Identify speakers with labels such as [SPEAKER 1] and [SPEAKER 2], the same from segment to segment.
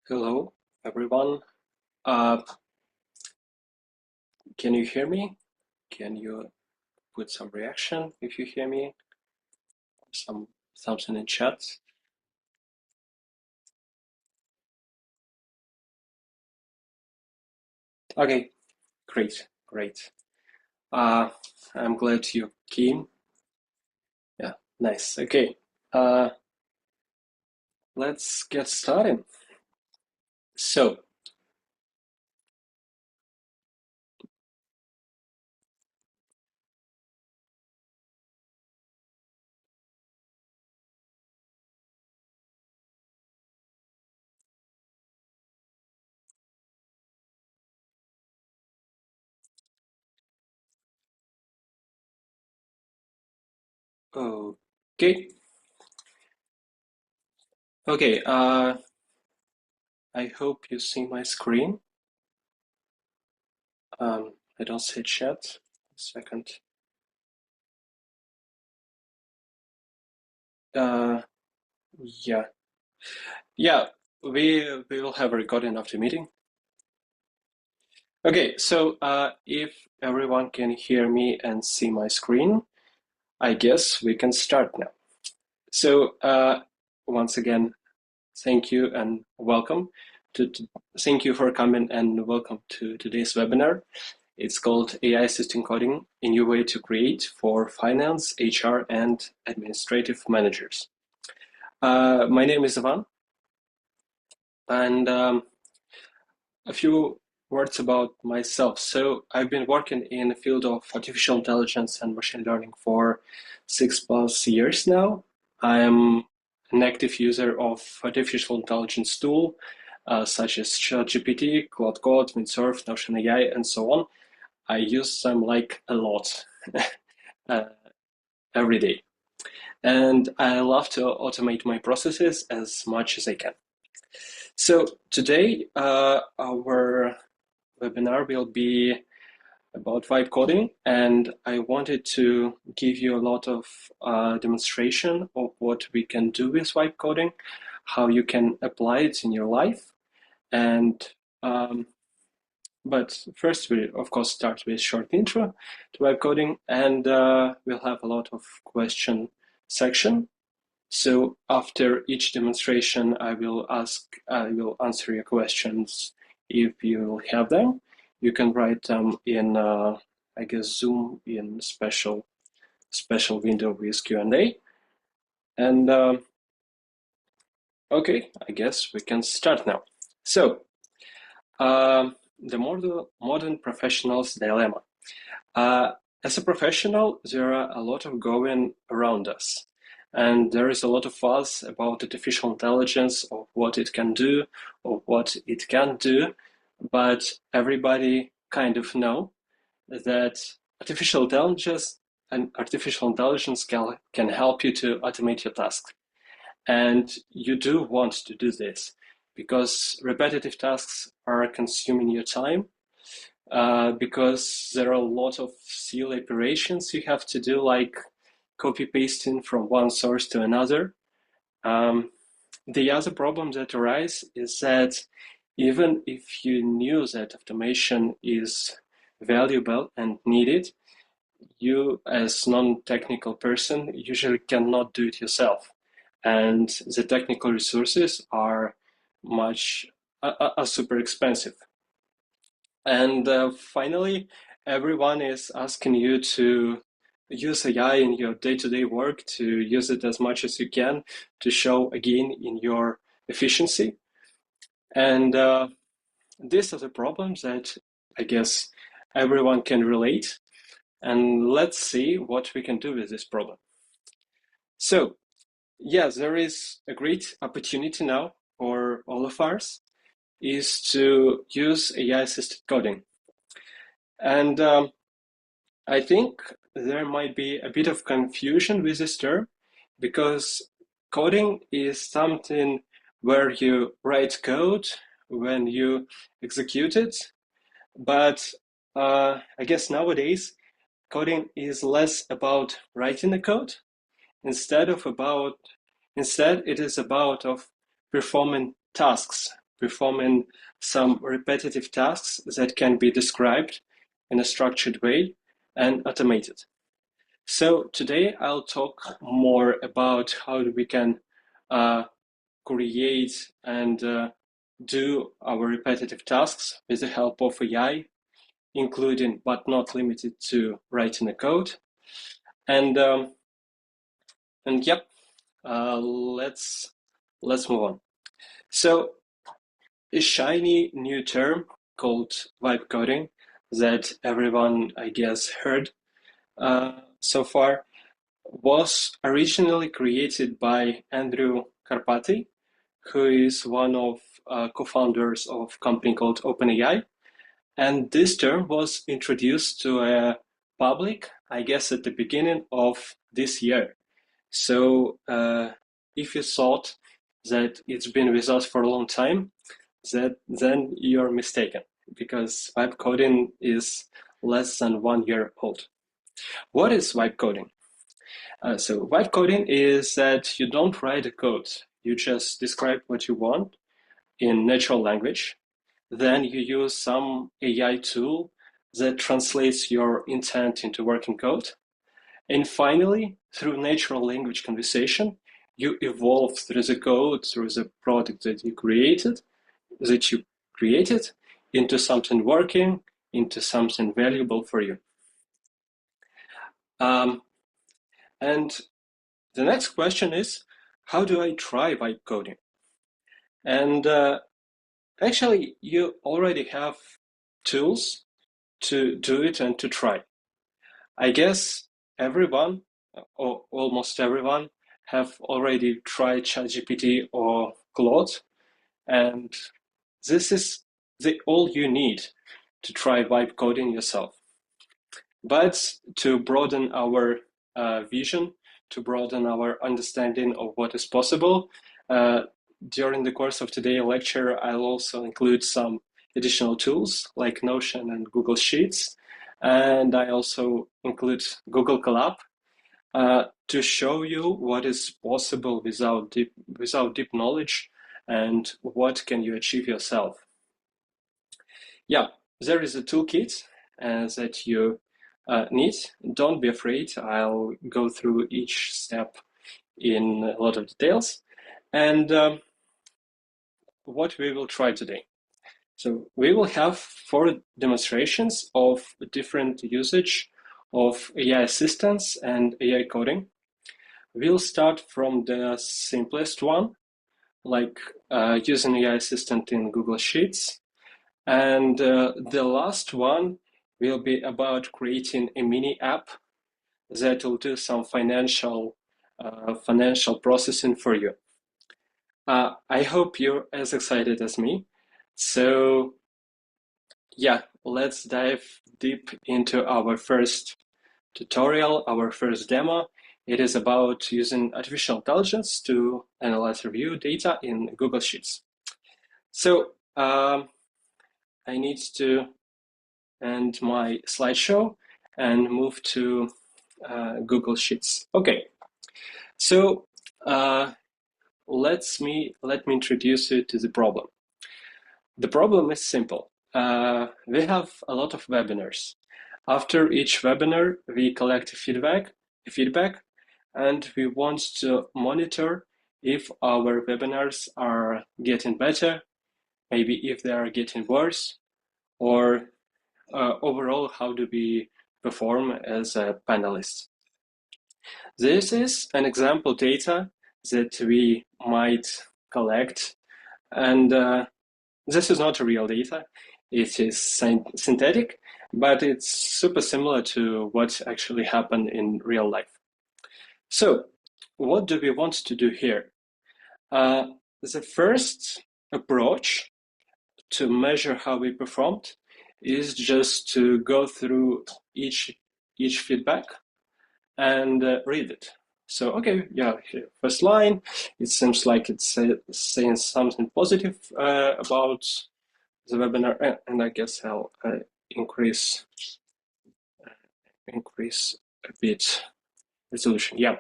[SPEAKER 1] Hello, everyone. Uh, can you hear me? Can you put some reaction if you hear me? Something in chat. Okay, great. Uh, I'm glad you came. Yeah, nice. Okay, uh, let's get started. So, okay, okay. I hope you see my screen. I don't see chat. A second. Uh, yeah, yeah. We will have a recording of the meeting. Okay, so if everyone can hear me and see my screen, I guess we can start now. So once again, thank you and welcome. Thank you for coming and welcome to today's webinar. It's called AI Assistant Coding, a new way to create for finance, HR, and administrative managers. My name is Ivan, and a few words about myself. So I've been working in the field of artificial intelligence and machine learning for 6+ years now. I am an active user of artificial intelligence tool such as ChatGPT, Claude Code, Windsurf, Notion AI, and so on. I use them like a lot uh, every day. And I love to automate my processes as much as I can. So today, our webinar will be about vibe coding, and I wanted to give you a lot of demonstration of what we can do with vibe coding, how you can apply it in your life, and but first we of course start with short intro to vibe coding, and we'll have a lot of question section. So after each demonstration, I will answer your questions if you have them. You can write them in, I guess, Zoom in special window with Q&A. And okay, I guess we can start now. So the modern professional's dilemma. As a professional, there are a lot of going around us. And there is a lot of fuss about artificial intelligence, of what it can do, or what it can't do. But everybody kind of know that artificial intelligence can help you to automate your tasks. And you do want to do this because repetitive tasks are consuming your time, because there are a lot of silly operations you have to do, like copy pasting from one source to another. The other problem that arises is that even if you knew that automation is valuable and needed, you as non-technical person usually cannot do it yourself. And the technical resources are super expensive. And finally, everyone is asking you to use AI in your day-to-day work, to use it as much as you can to show a gain in your efficiency. And these are the problems that I guess everyone can relate. And let's see what we can do with this problem. So, yeah, there is a great opportunity now for all of us is to use AI-assisted coding. And I think there might be a bit of confusion with this term because coding is something where you write code when you execute it. But I guess nowadays coding is less about writing the code. Instead, it is about of performing tasks performing some repetitive tasks that can be described in a structured way and automated. So today I'll talk more about how we can create and do our repetitive tasks with the help of AI, including but not limited to writing a code. And yep, let's move on. So a shiny new term called vibecoding that everyone, I guess, heard so far was originally created by Andrew Karpathy, who is one of co-founders of a company called OpenAI. And this term was introduced to a public, I guess, at the beginning of this year. So if you thought that it's been with us for a long time, then you're mistaken, because vibe coding is less than 1 year old. What is vibe coding? So vibe coding is that you don't write a code. You just describe what you want in natural language. Then you use some AI tool that translates your intent into working code. And finally, through natural language conversation, you evolve through the code, through the product that you created, into something working, into something valuable for you. And the next question is, how do I try vibe coding? And actually, you already have tools to do it and to try. I guess everyone, or almost everyone, have already tried ChatGPT or Claude, and this is all you need to try vibe coding yourself. But to broaden our vision, to broaden our understanding of what is possible, during the course of today's lecture, I'll also include some additional tools like Notion and Google Sheets. And I also include Google Colab to show you what is possible without deep knowledge and what can you achieve yourself. Yeah, there is a toolkit that you need. Don't be afraid. I'll go through each step in a lot of details. And what we will try today. So we will have 4 demonstrations of different usage of AI assistants and AI coding. We'll start from the simplest one, like using AI assistant in Google Sheets. And the last one will be about creating a mini app that will do some financial processing for you. I hope you're as excited as me. So yeah, let's dive deep into our first tutorial, our first demo. It is about using artificial intelligence to analyze review data in Google Sheets. So I need to end my slideshow and move to Google Sheets. Okay, so let me introduce you to the problem. The problem is simple. We have a lot of webinars. After each webinar, we collect feedback, and we want to monitor if our webinars are getting better, maybe if they are getting worse, or overall, how do we perform as a panelist. This is an example data that we might collect, and this is not real data. It is synthetic, but it's super similar to what actually happened in real life. So what do we want to do here? The first approach to measure how we performed is just to go through each feedback and read it. So, okay, yeah, here, first line, it seems like it's saying something positive about the webinar, and I guess I'll increase a bit resolution. Yeah.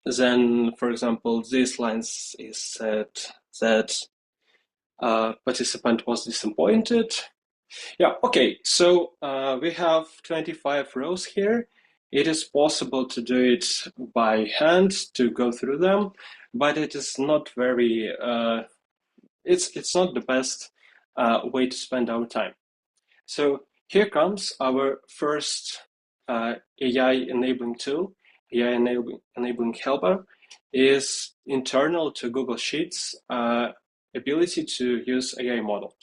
[SPEAKER 1] Then, for example, this line is said that participant was disappointed. Yeah, okay, so we have 25 rows here. It is possible to do it by hand to go through them, but it is not very, it's not the best way to spend our time. So here comes our first AI enabling tool, AI enabling helper, is internal to Google Sheets ability to use AI model.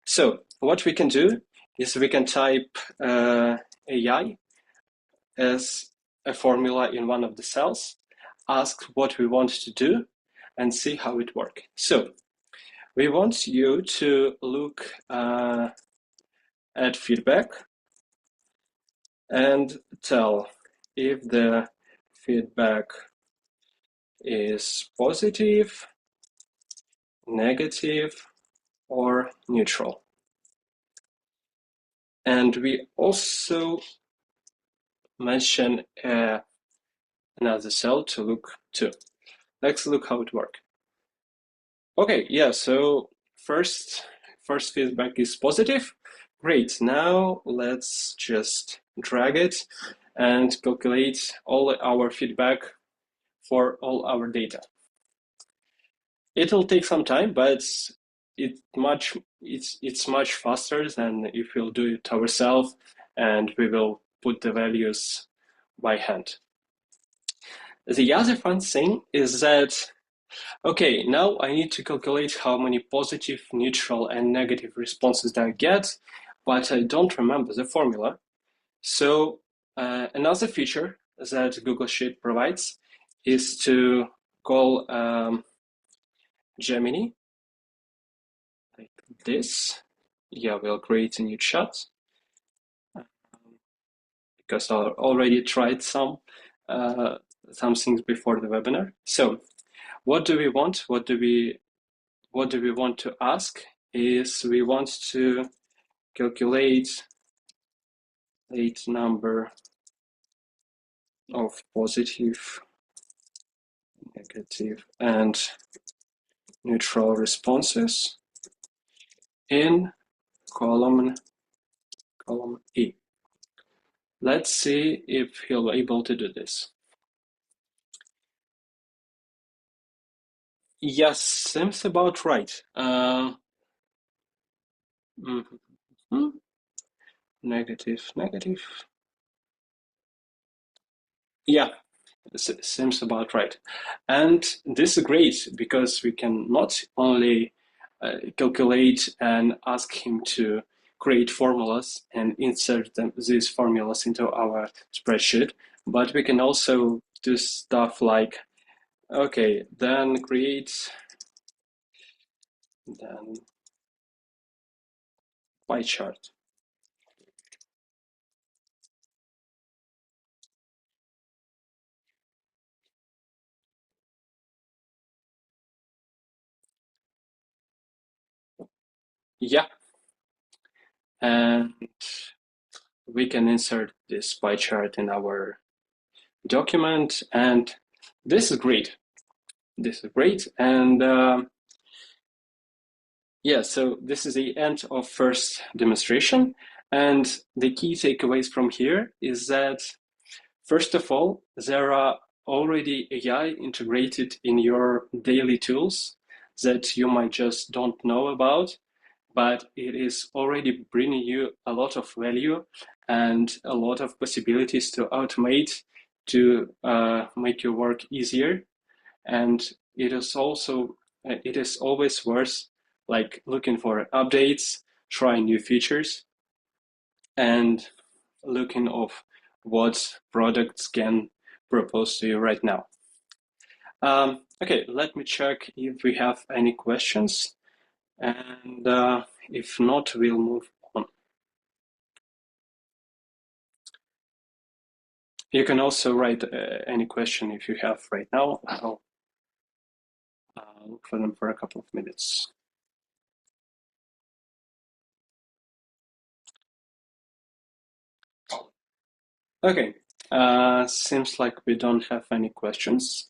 [SPEAKER 1] So what we can do is we can type AI as a formula in one of the cells, ask what we want to do, and see how it works. So we want you to look at feedback and tell if the feedback is positive, negative, or neutral. And we also mention another cell to look to. Let's look how it works. Okay, yeah, so first feedback is positive. Great, now let's just drag it and calculate all our feedback for all our data. It'll take some time, but it's much faster than if we'll do it ourselves and we will put the values by hand. The other fun thing is that, okay, now I need to calculate how many positive, neutral, and negative responses that I get, but I don't remember the formula. So another feature that Google Sheet provides is to call Gemini like this. Yeah, we'll create a new chat because I already tried some things before the webinar. So what do we want? What do we want to ask is we want to calculate a number of positive, negative, and neutral responses in column E. Let's see if he'll be able to do this. Yes, seems about right. Negative, negative. Yeah, seems about right. And this is great because we can not only calculate and ask him to create formulas and insert these formulas into our spreadsheet, but we can also do stuff like, okay, then create then pie chart. Yeah, and we can insert this pie chart in our document, and this is great. This is great, and yeah, so this is the end of first demonstration, and the key takeaways from here is that first of all, there are already AI integrated in your daily tools that you might just don't know about, but it is already bringing you a lot of value and a lot of possibilities to automate, to make your work easier. And it is also, it is always worth like looking for updates, trying new features, and looking of what products can propose to you right now. Okay, let me check if we have any questions, and if not, we'll move on. You can also write any question if you have right now. I'll look for them for a couple of minutes. Okay, seems like we don't have any questions.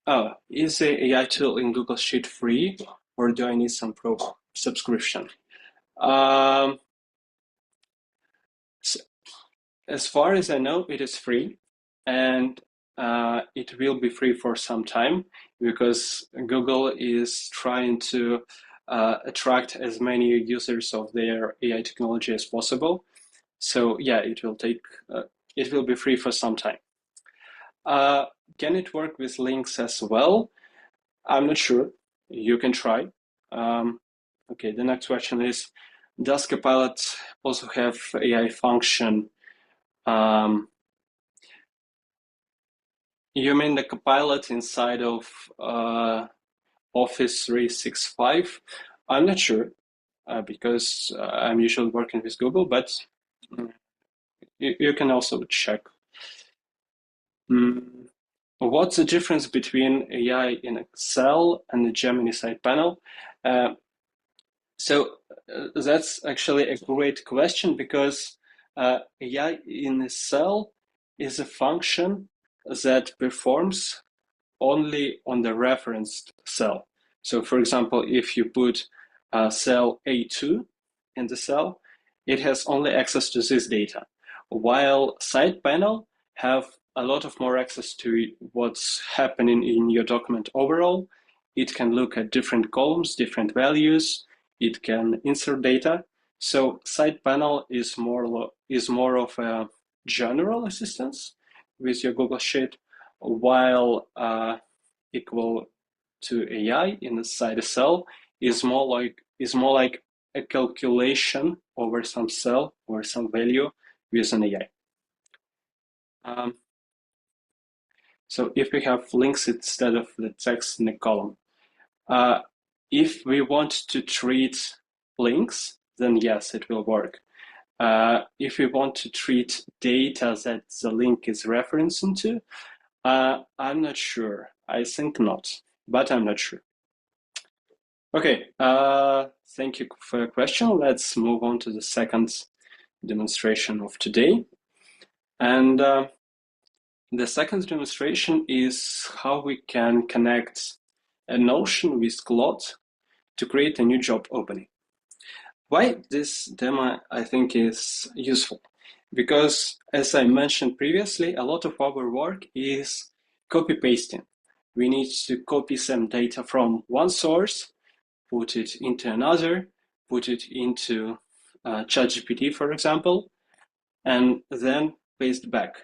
[SPEAKER 1] Oh, is the AI tool in Google Sheet free, or do I need some pro subscription? Um, s- as far as I know, it is free, and it will be free for some time because Google is trying to attract as many users of their AI technology as possible. So yeah, it will be free for some time. Uh, can it work with links as well? I'm not sure. You can try. Um, okay, the next question is, does Copilot also have AI function? Um, you mean the Copilot inside of Office 365? I'm not sure because I'm usually working with Google, but mm, you can also check. Mm, what's the difference between AI in Excel and the Gemini side panel? Uh, So that's actually a great question because AI in a cell is a function that performs only on the referenced cell. So for example, if you put cell A2 in the cell, it has only access to this data, while side panel have a lot of more access to what's happening in your document overall. It can look at different columns, different values. It can insert data. So side panel is more of a general assistance with your Google Sheet, while equal to AI inside a cell is more like a calculation over some cell or some value with an AI. So if we have links instead of the text in the column, uh, if we want to treat links, then yes, it will work. If we want to treat data that the link is referencing to, I'm not sure. I think not, but I'm not sure. Okay, thank you for your question. Let's move on to the second demonstration of today. And the second demonstration is how we can connect a Notion with Claude to create a new job opening. Why this demo, I think, is useful? Because, as I mentioned previously, a lot of our work is copy pasting. We need to copy some data from one source, put it into another, put it into ChatGPT, for example, and then paste back.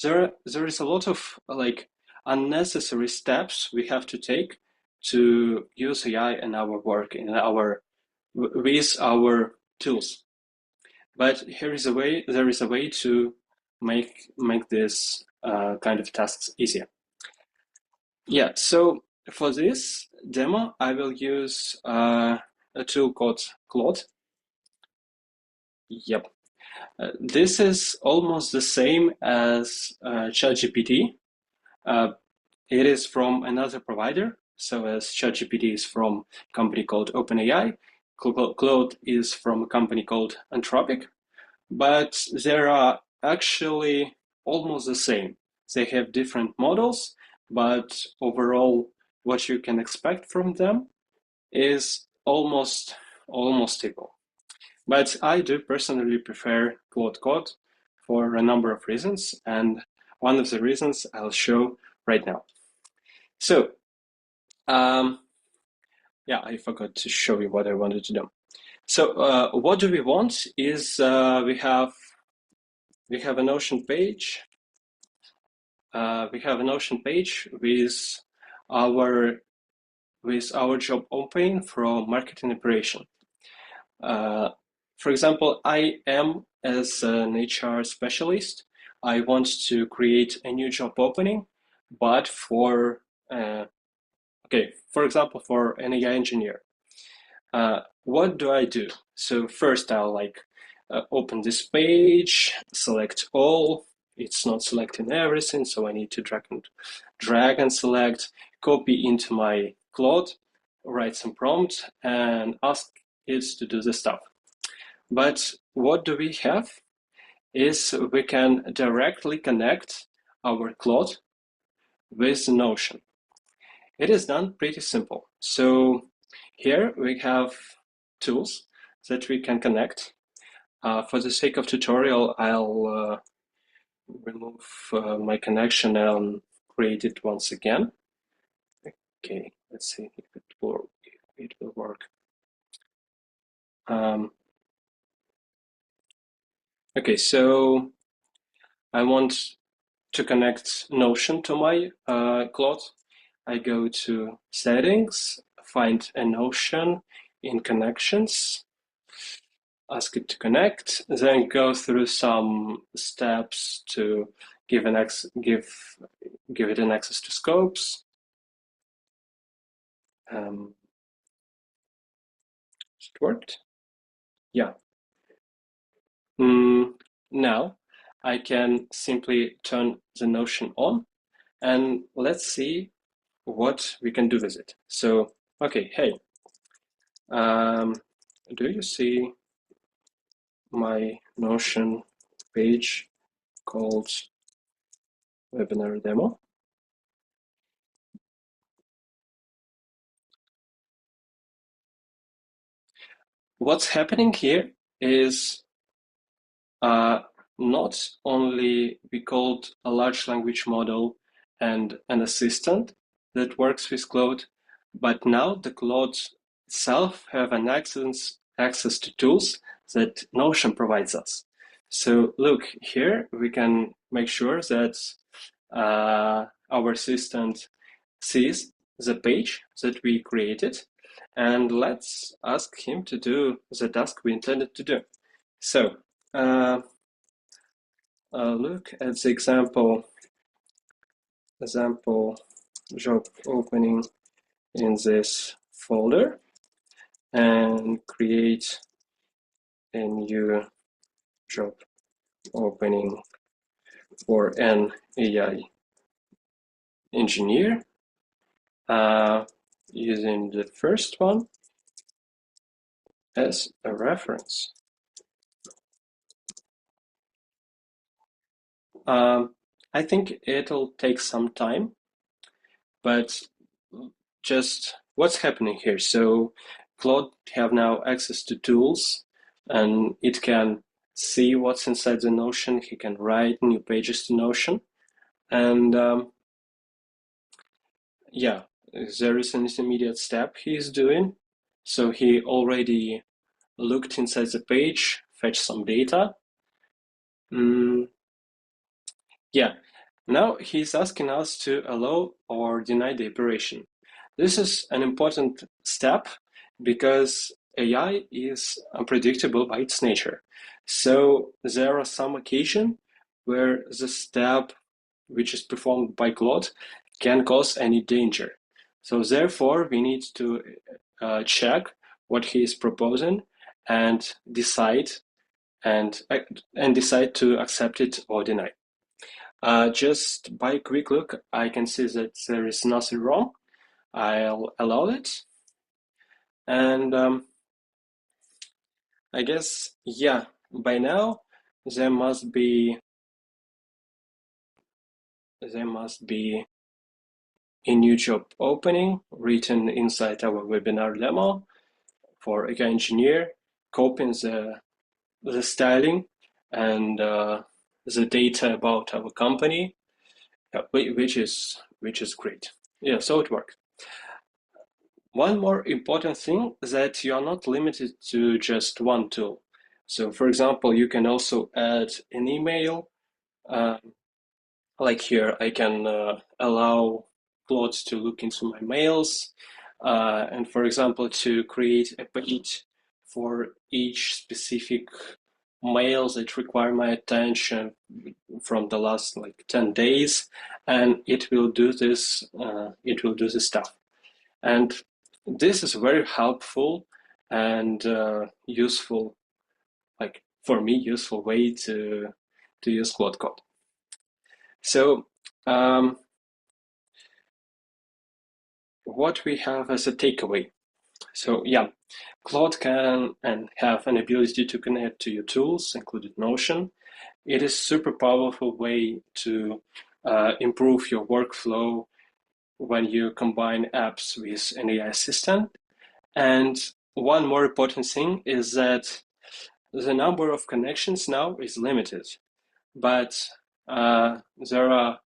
[SPEAKER 1] There is a lot of like unnecessary steps we have to take to use AI in our work, with our tools. But there is a way to make this kind of tasks easier. Yeah, so for this demo, I will use a tool called Claude. Yep. This is almost the same as ChatGPT. Uh, it is from another provider. So as ChatGPT is from a company called OpenAI, Claude is from a company called Anthropic, but they are actually almost the same. They have different models, but overall, what you can expect from them is almost equal. But I do personally prefer Claude Code for a number of reasons, and one of the reasons I'll show right now. So, yeah, I forgot to show you what I wanted to do. So, what do we want is we have a Notion page. We have a Notion page our with our job opening from marketing operation. For example, I am as an HR specialist. I want to create a new job opening, but for example, for an AI engineer. What do I do? So first I'll open this page, select all. It's not selecting everything, so I need to drag and select, copy into my Claude, write some prompt, and ask it to do the stuff. But what do we have is we can directly connect our Claude with Notion. It is done pretty simple. So here we have tools that we can connect. For the sake of tutorial, I'll remove my connection and create it once again. Okay, let's see if it will work. Okay, so I want to connect Notion to my Claude. I go to Settings, find a Notion in Connections, ask it to connect, then go through some steps to give it an access to scopes. It worked. Yeah. Now I can simply turn the Notion on, and let's see what we can do with it. So, okay, hey, do you see my Notion page called Webinar Demo? What's happening here is not only we called a large language model and an assistant that works with Claude, but now the Claude itself have an access to tools that Notion provides us. So look, here we can make sure that our assistant sees the page that we created, and let's ask him to do the task we intended to do. So look at the example job opening in this folder and create a new job opening for an AI engineer using the first one as a reference. I think it'll take some time, but just what's happening here? So Claude have now access to tools, and it can see what's inside the Notion. He can write new pages to Notion, and yeah, there is an intermediate step he is doing. So he already looked inside the page, fetched some data. Yeah, now he's asking us to allow or deny the operation. This is an important step because AI is unpredictable by its nature. So there are some occasions where the step which is performed by Claude can cause any danger. So therefore, we need to check what he is proposing and decide decide to accept it or deny. Just by a quick look, I can see that there is nothing wrong. I'll allow it. And I guess, yeah, by now there must be a new job opening written inside our webinar demo for AI engineer, copying the styling and the data about our company, which is great. Yeah, so it worked. One more important thing is that you are not limited to just one tool. So for example, you can also add an email. Like here, I can allow Claude to look into my mails. And for example, to create a page for each specific mails that require my attention from the last like 10 days. And it will do this stuff. And this is very helpful and useful, like for me, useful way to use Claude Code. So what we have as a takeaway. So yeah, Claude can and have an ability to connect to your tools, including Notion. It is super powerful way to improve your workflow when you combine apps with an AI assistant. And one more important thing is that the number of connections now is limited, but there are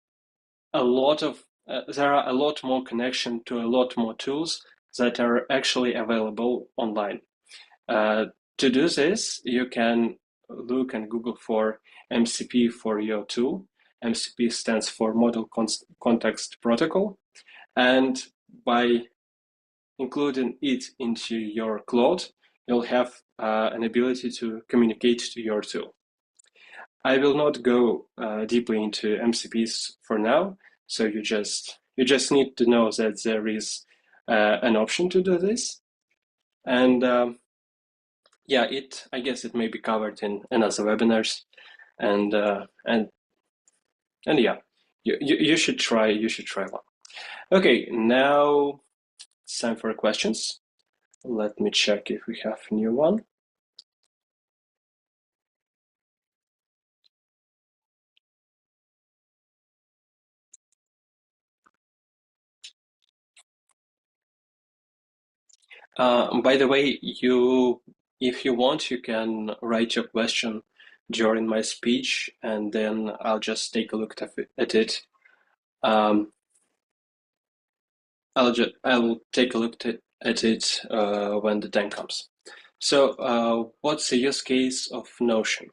[SPEAKER 1] there are a lot more connection to a lot more tools that are actually available online. To do this, you can look and Google for MCP for your tool. MCP stands for Model Context Protocol. And by including it into your Claude, you'll have an ability to communicate to your tool. I will not go deeply into MCPs for now, so you just need to know that there is an option to do this, and yeah, I guess it may be covered in other webinars, and yeah, you should try one. Okay, now it's time for questions. Let me check if we have a new one. By the way, if you want, you can write your question during my speech, and then I'll just take a look at it. I'll take a look at it when the time comes. So, what's the use case of Notion?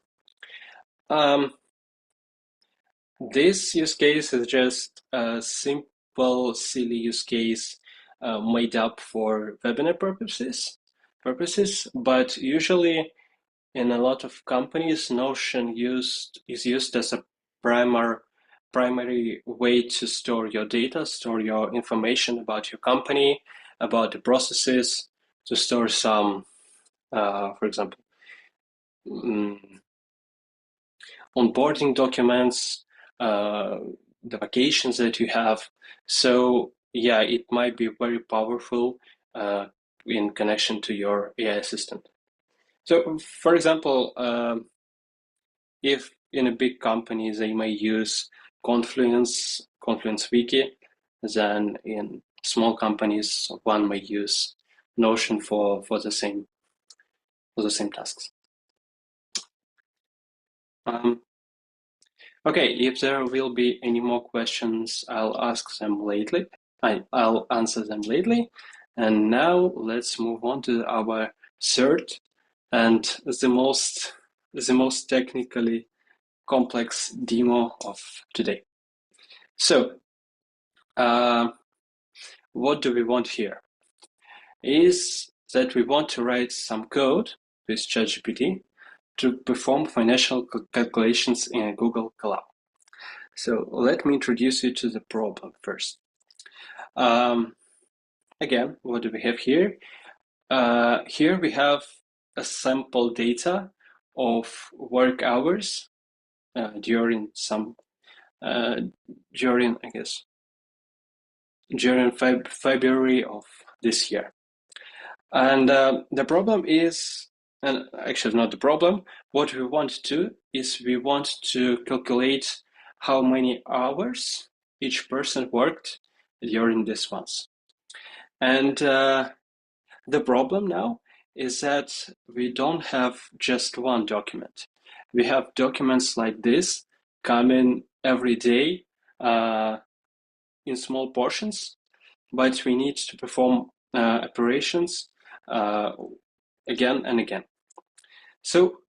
[SPEAKER 1] This use case is just a simple, silly use case made up for webinar purposes, but usually in a lot of companies, Notion is used as a primary way to store your data, store your information about your company, about the processes, to store some, for example, onboarding documents, the vacations that you have. So yeah, it might be very powerful in connection to your AI assistant. So for example, if in a big company they may use Confluence Wiki, then in small companies one may use Notion for the same tasks. Okay, if there will be any more questions, I'll answer them lately. And now let's move on to our third and the most technically complex demo of today. So, what do we want here? Is that we want to write some code with ChatGPT to perform financial calculations in Google Colab. So let me introduce you to the problem first. Again, what do we have here? Here we have a sample data of work hours during February of this year. And the problem is, and actually not the problem, what we want to do is we want to calculate how many hours each person worked during this month. And the problem now is that we don't have just one document. We have documents like this coming every day in small portions, but we need to perform operations again and again. So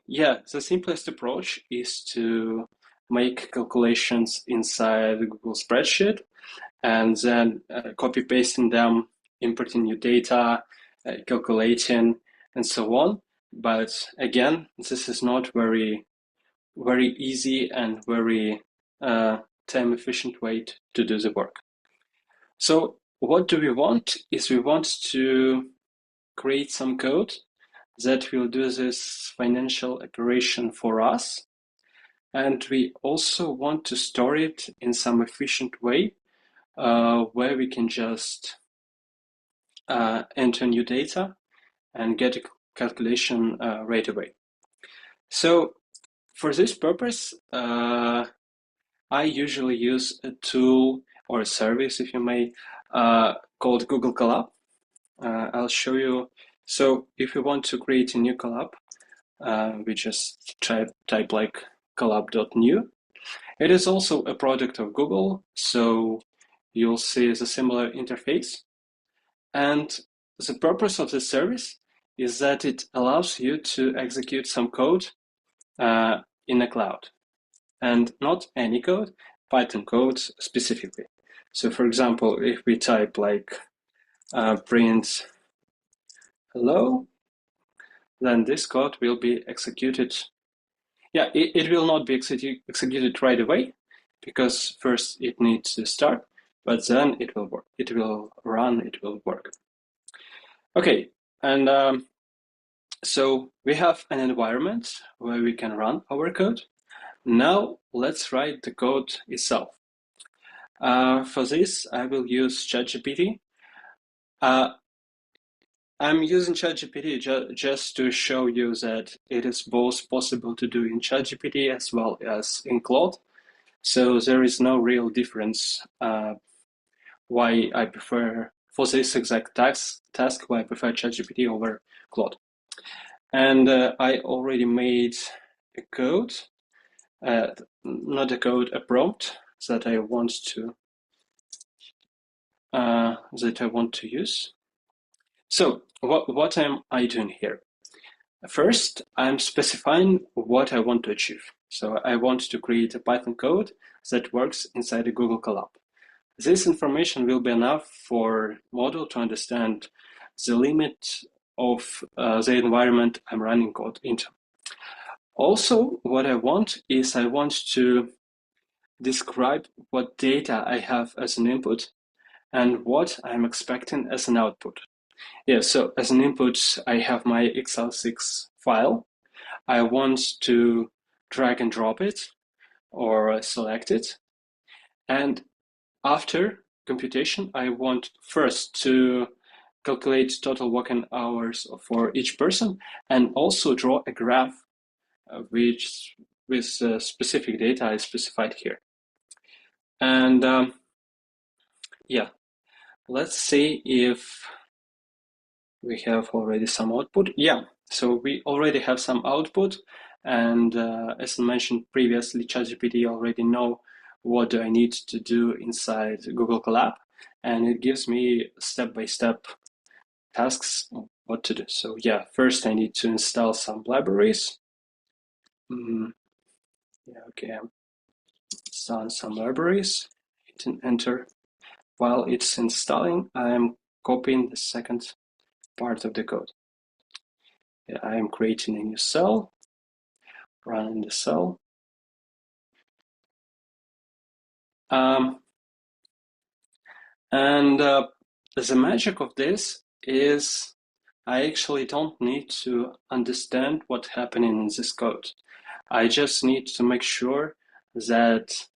[SPEAKER 1] yeah, the simplest approach is to make calculations inside the Google spreadsheet and then copy pasting them, importing new data, calculating, and so on. But again, this is not very easy and very time efficient way to do the work. So what do we want is we want to create some code that will do this financial operation for us. And we also want to store it in some efficient way where we can just enter new data and get a calculation right away. So for this purpose, I usually use a tool or a service, if you may, called Google Colab. I'll show you. So if you want to create a new collab, we just type like collab.new. It is also a product of Google, so you'll see a similar interface. And the purpose of the service is that it allows you to execute some code in a cloud, and not any code, Python code specifically. So for example, if we type like print hello, then this code will be executed. Yeah, it will not be executed right away, because first it needs to start, but then it will work. It will run, it will work. Okay, and so we have an environment where we can run our code. Now let's write the code itself. For this, I will use ChatGPT. I'm using ChatGPT just to show you that it is both possible to do in ChatGPT as well as in Claude. So there is no real difference why I prefer, for this exact task, why I prefer ChatGPT over Claude. And I already made a code, not a code, a prompt that I want to use. So what am I doing here? First, I'm specifying what I want to achieve. So I want to create a Python code that works inside a Google Colab. This information will be enough for model to understand the limit of the environment I'm running code into. Also, what I want is I want to describe what data I have as an input and what I'm expecting as an output. Yeah, so as an input, I have my Excel6 file. I want to drag and drop it or select it. And after computation, I want first to calculate total working hours for each person and also draw a graph with specific data I specified here. And yeah, let's see if we have already some output. Yeah, so we already have some output. And as I mentioned previously, ChatGPT already know what do I need to do inside Google Colab. And it gives me step-by-step tasks of what to do. So yeah, first I need to install some libraries. Yeah, okay, I'm installing some libraries. Hit and enter. While it's installing, I'm copying the second part of the code. Yeah, I am creating a new cell, running the cell. And the magic of this is I actually don't need to understand what's happening in this code. I just need to make sure that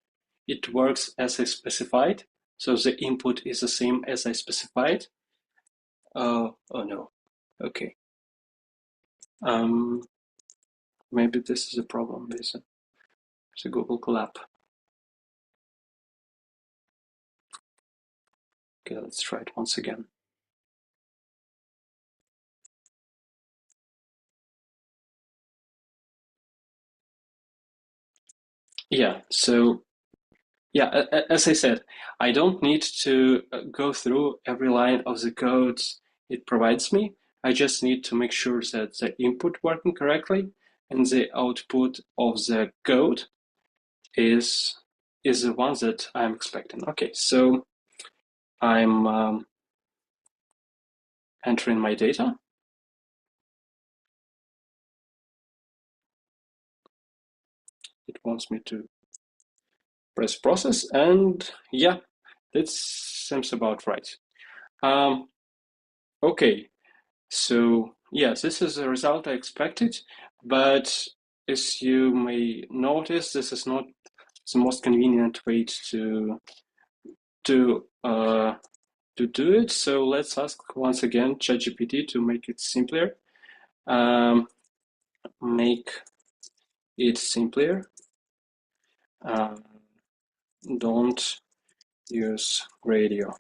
[SPEAKER 1] it works as I specified. So the input is the same as I specified. Oh no. Okay. Maybe this is a problem with the Google Colab. Okay, let's try it once again. Yeah, so yeah, as I said, I don't need to go through every line of the code it provides me. I just need to make sure that the input working correctly and the output of the code is the one that I'm expecting. Okay, so I'm entering my data. It wants me to press process, and yeah, that seems about right. Okay, so yes, this is the result I expected, but as you may notice, this is not the most convenient way to do it. So let's ask once again ChatGPT to make it simpler. Make it simpler. Don't use Gradio.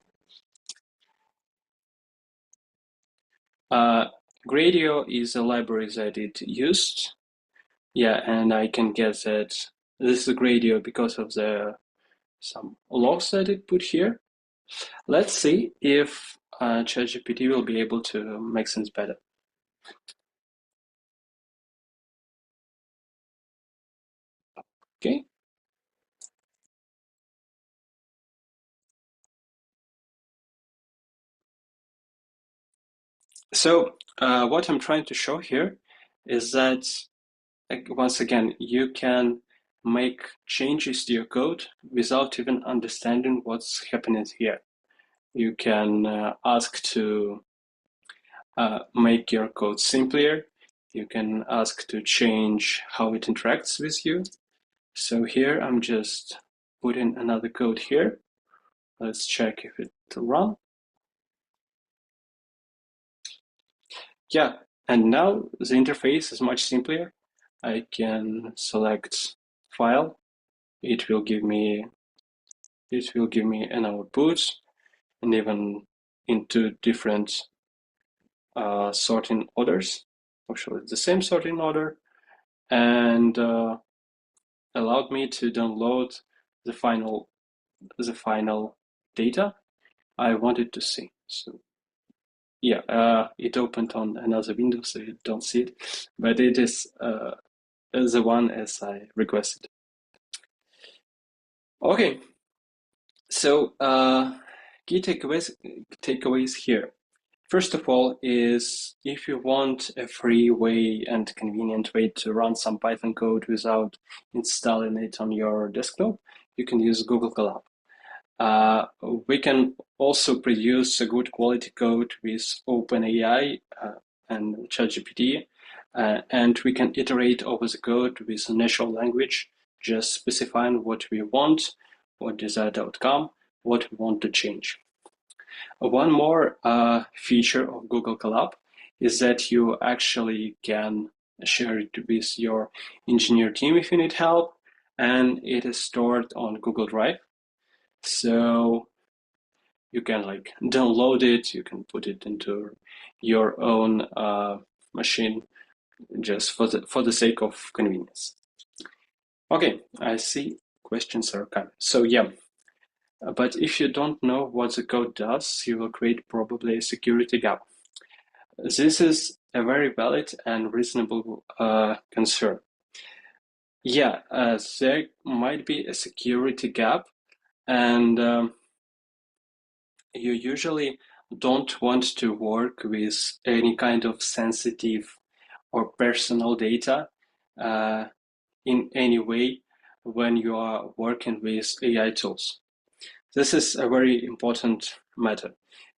[SPEAKER 1] Gradio is a library that it used. Yeah, and I can get that this is Gradio because of some logs that it put here. Let's see if ChatGPT will be able to make things better. Okay. So what I'm trying to show here is that, once again, you can make changes to your code without even understanding what's happening here. You can ask to make your code simpler. You can ask to change how it interacts with you. So here I'm just putting another code here. Let's check if it will run. Yeah, and now the interface is much simpler. I can select file. It will give me an output, and even into different sorting orders. Actually, it's the same sorting order, and allowed me to download the final data I wanted to see. So yeah, it opened on another window, so you don't see it, but it is the one as I requested. Okay, so key takeaways here. First of all is if you want a free way and convenient way to run some Python code without installing it on your desktop, you can use Google Colab. We can also produce a good quality code with OpenAI and ChatGPT, and we can iterate over the code with natural language, just specifying what we want, what desired outcome, what we want to change. One more feature of Google Colab is that you actually can share it with your engineer team if you need help, and it is stored on Google Drive. So you can like download it, you can put it into your own machine just for the sake of convenience. Okay, I see questions are coming. So yeah, but if you don't know what the code does, you will create probably a security gap. This is a very valid and reasonable concern. Yeah, there might be a security gap, and you usually don't want to work with any kind of sensitive or personal data in any way when you are working with AI tools. This is a very important matter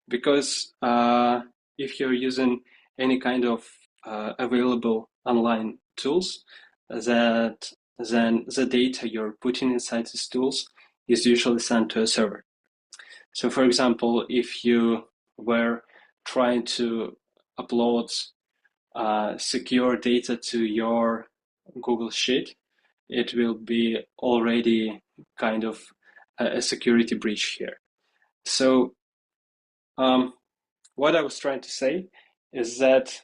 [SPEAKER 1] because if you're using any kind of available online tools, that then the data you're putting inside these tools is usually sent to a server. So for example, if you were trying to upload secure data to your Google Sheet, it will be already kind of a security breach here. So what I was trying to say is that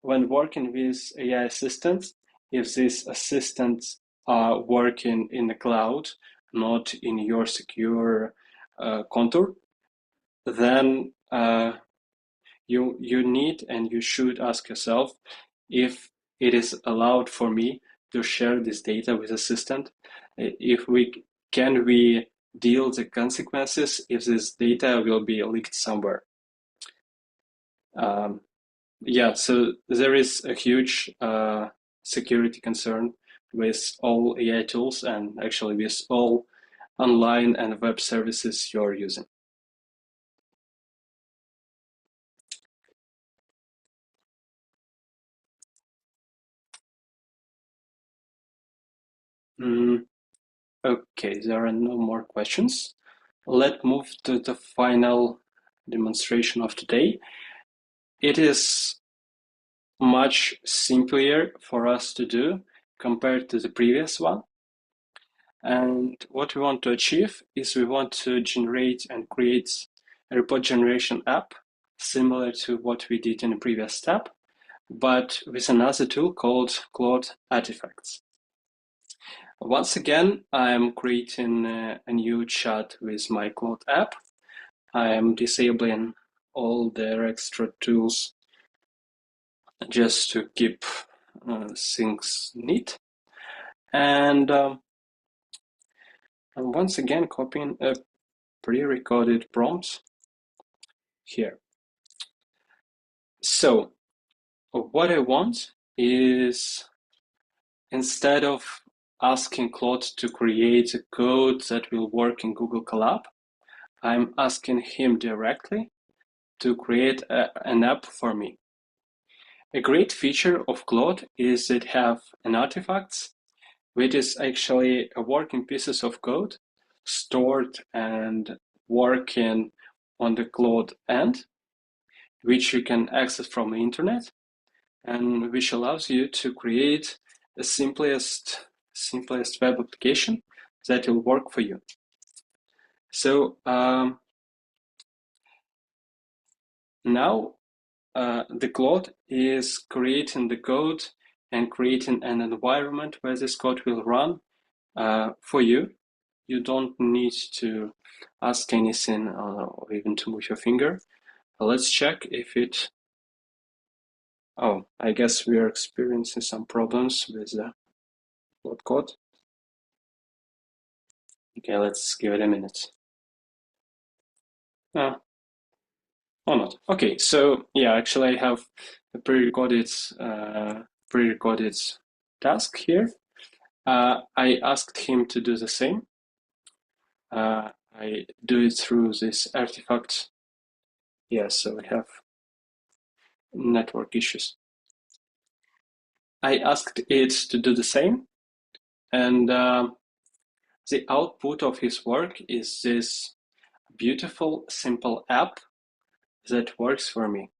[SPEAKER 1] when working with AI assistants, if these assistants are working in the cloud, not in your secure contour, then you need and you should ask yourself if it is allowed for me to share this data with assistant. If can we deal the consequences if this data will be leaked somewhere. Yeah, so there is a huge security concern with all AI tools and actually with all online and web services you're using. Okay, there are no more questions. Let's move to the final demonstration of today. It is much simpler for us to do compared to the previous one. And what we want to achieve is we want to generate and create a report generation app similar to what we did in the previous step, but with another tool called Claude Artifacts. Once again, I'm creating a new chat with my Claude app. I am disabling all their extra tools just to keep things neat. And I'm once again copying a pre-recorded prompt here. So what I want is, instead of asking Claude to create a code that will work in Google Colab, I'm asking him directly to create an app for me. A great feature of Claude is that it have an artifacts, which is actually a working pieces of code stored and working on the Claude end, which you can access from the internet, and which allows you to create the simplest web application that will work for you. So now the Claude is creating the code and creating an environment where this code will run for you. You don't need to ask anything or even to move your finger. Let's check if it... Oh, I guess we are experiencing some problems with the Claude code. Okay, let's give it a minute. Or not. Okay, so yeah, actually I have a pre-recorded task here. I asked him to do the same. I do it through this artifact. Yeah, so we have network issues. I asked it to do the same, and the output of his work is this beautiful, simple app that works for me.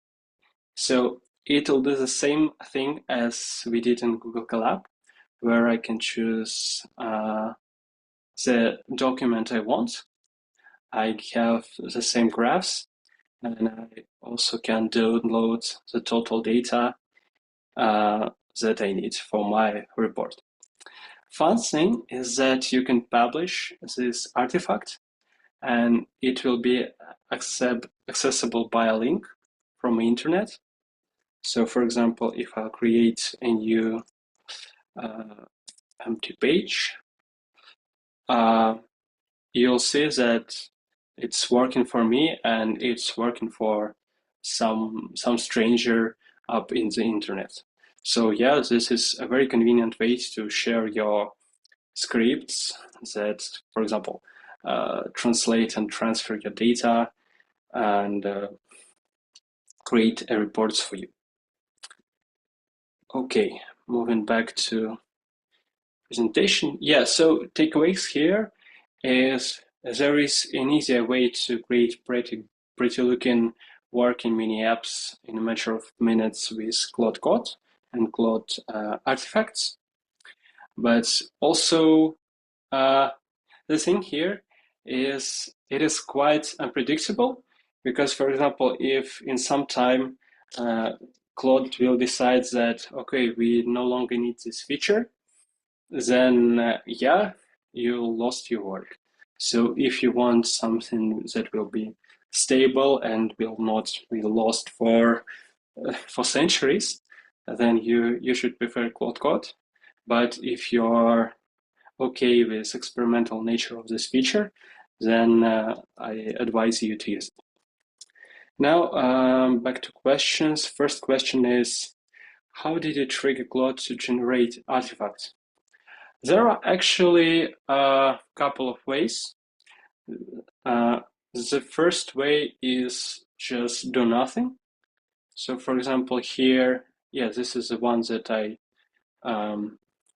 [SPEAKER 1] So it'll do the same thing as we did in Google Colab, where I can choose the document I want. I have the same graphs, and I also can download the total data that I need for my report. Fun thing is that you can publish this artifact and it will be accessible by a link from the internet. So for example, if I create a new empty page, you'll see that it's working for me and it's working for some stranger up in the internet. So yeah, this is a very convenient way to share your scripts that, for example, translate and transfer your data and create reports for you. Okay, moving back to presentation. Yeah, so takeaways here is there is an easier way to create pretty looking working mini apps in a matter of minutes with Claude Code and Claude artifacts. But also the thing here is it is quite unpredictable because, for example, if in some time Claude will decide that, okay, we no longer need this feature, then yeah, you lost your work. So if you want something that will be stable and will not be lost for centuries, then you should prefer Claude Code. But if you are okay with experimental nature of this feature, then I advise you to use it. Now, back to questions. First question is, how did you trigger Claude to generate artifacts? There are actually a couple of ways. The first way is just do nothing. So for example, here, yeah, this is the one that I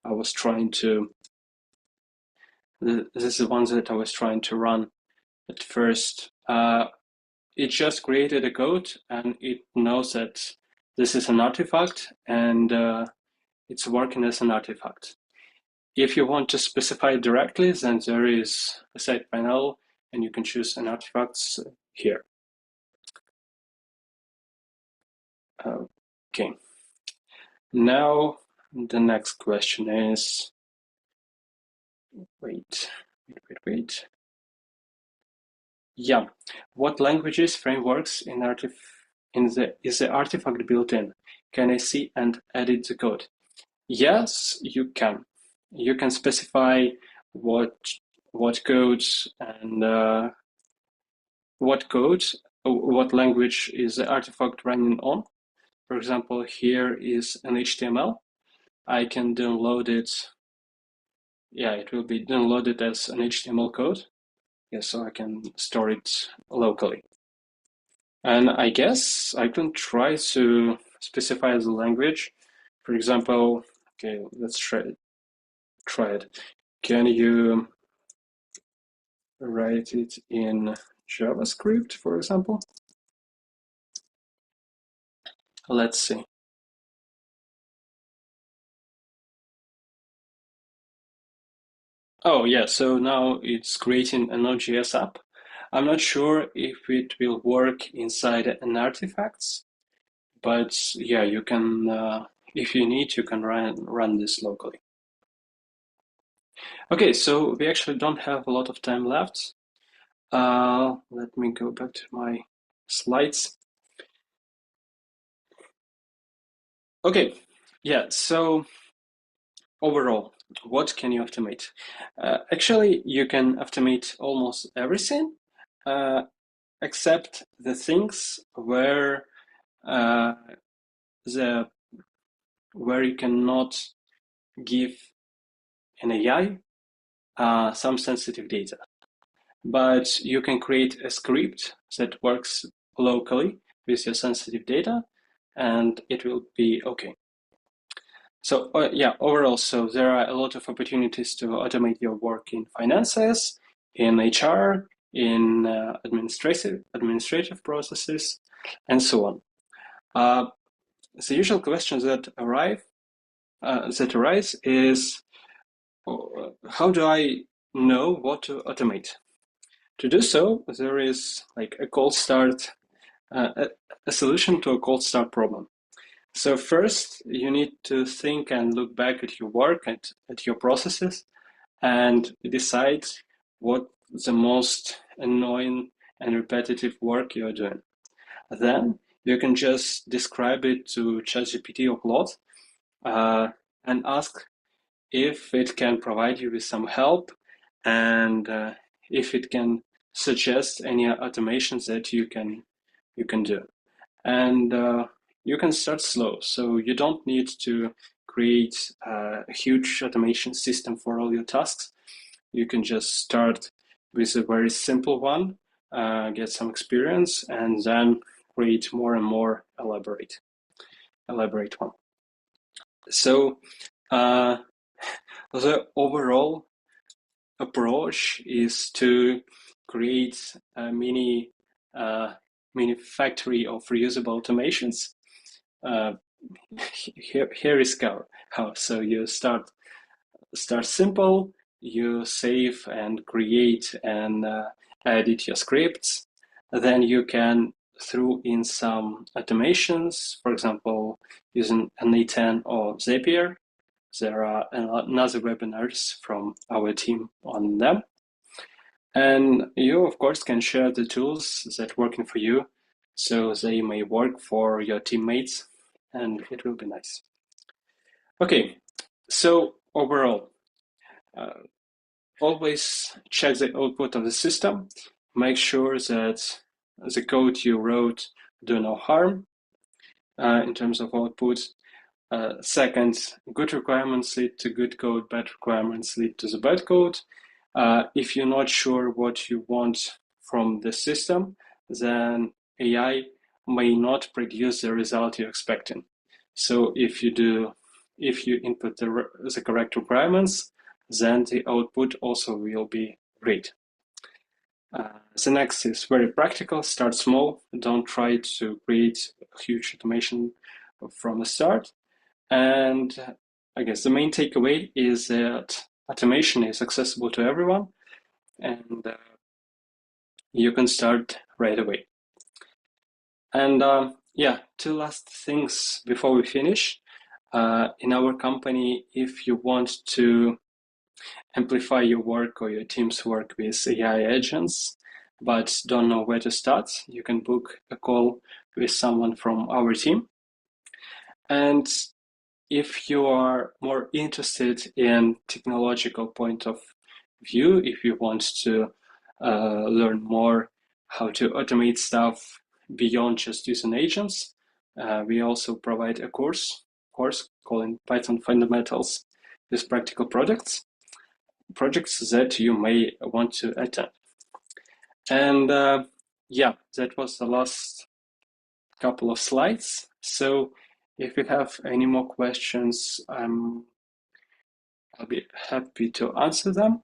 [SPEAKER 1] was trying to, this is the one that I was trying to run at first. It just created a code and it knows that this is an artifact and it's working as an artifact. If you want to specify it directly, then there is a side panel and you can choose an artifacts here. Okay. Now the next question is, wait. Yeah, what languages, frameworks is the artifact built in? Can I see and edit the code? Yes, you can. You can specify what codes and what language is the artifact running on. For example, here is an HTML. I can download it. Yeah, it will be downloaded as an HTML code. Yeah, so I can store it locally. And I guess I can try to specify the language. For example, okay, let's try it. Can you write it in JavaScript, for example? Let's see. Oh yeah, so now it's creating a Node.js app. I'm not sure if it will work inside an artifacts, but yeah, you can, if you need, you can run this locally. Okay, so we actually don't have a lot of time left. Let me go back to my slides. Okay, yeah, so overall, what can you automate? Actually, you can automate almost everything, except the things where you cannot give an AI some sensitive data. But you can create a script that works locally with your sensitive data, and it will be okay. So yeah, overall, so there are a lot of opportunities to automate your work in finances, in HR, in administrative processes, and so on. The usual questions that arise is, how do I know what to automate? To do so, there is like a cold start, a solution to a cold start problem. So first, you need to think and look back at your work, at your processes, and decide what the most annoying and repetitive work you're doing. Then you can just describe it to ChatGPT or Claude and ask if it can provide you with some help and if it can suggest any automations that you can do. And you can start slow. So you don't need to create a huge automation system for all your tasks. You can just start with a very simple one, get some experience, and then create more and more elaborate one. So the overall approach is to create a mini factory of reusable automations. Here is how. So you start simple, you save and create and edit your scripts. Then you can throw in some automations, for example, using an A10 or Zapier. There are another webinars from our team on them. And you, of course, can share the tools that are working for you so they may work for your teammates and it will be nice. Okay, so overall, always check the output of the system. Make sure that the code you wrote do no harm in terms of output. Second, good requirements lead to good code, bad requirements lead to the bad code. If you're not sure what you want from the system, then AI may not produce the result you're expecting. So if you input the correct requirements, then the output also will be great. The next is very practical. Start small. Don't try to create a huge automation from the start. And I guess the main takeaway is that automation is accessible to everyone, and you can start right away. And yeah, two last things before we finish. In our company, if you want to amplify your work or your team's work with AI agents, but don't know where to start, you can book a call with someone from our team. And if you are more interested in technological point of view, if you want to learn more how to automate stuff beyond just using agents, we also provide a course called Python Fundamentals with practical projects that you may want to attend. And yeah, that was the last couple of slides. So if you have any more questions, I'll be happy to answer them.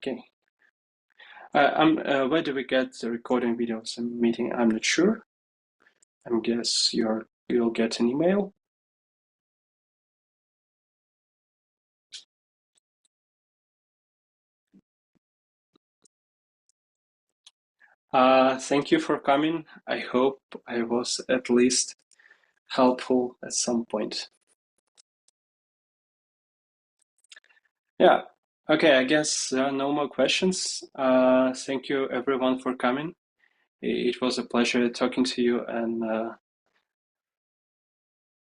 [SPEAKER 1] Okay. Where do we get the recording videos and meeting? I'm not sure. I guess you'll get an email. Thank you for coming. I hope I was at least helpful at some point. Yeah. Okay, I guess there are no more questions. Thank you everyone for coming. It was a pleasure talking to you and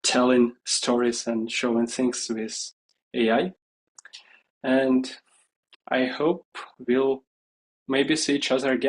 [SPEAKER 1] telling stories and showing things with AI. And I hope we'll maybe see each other again.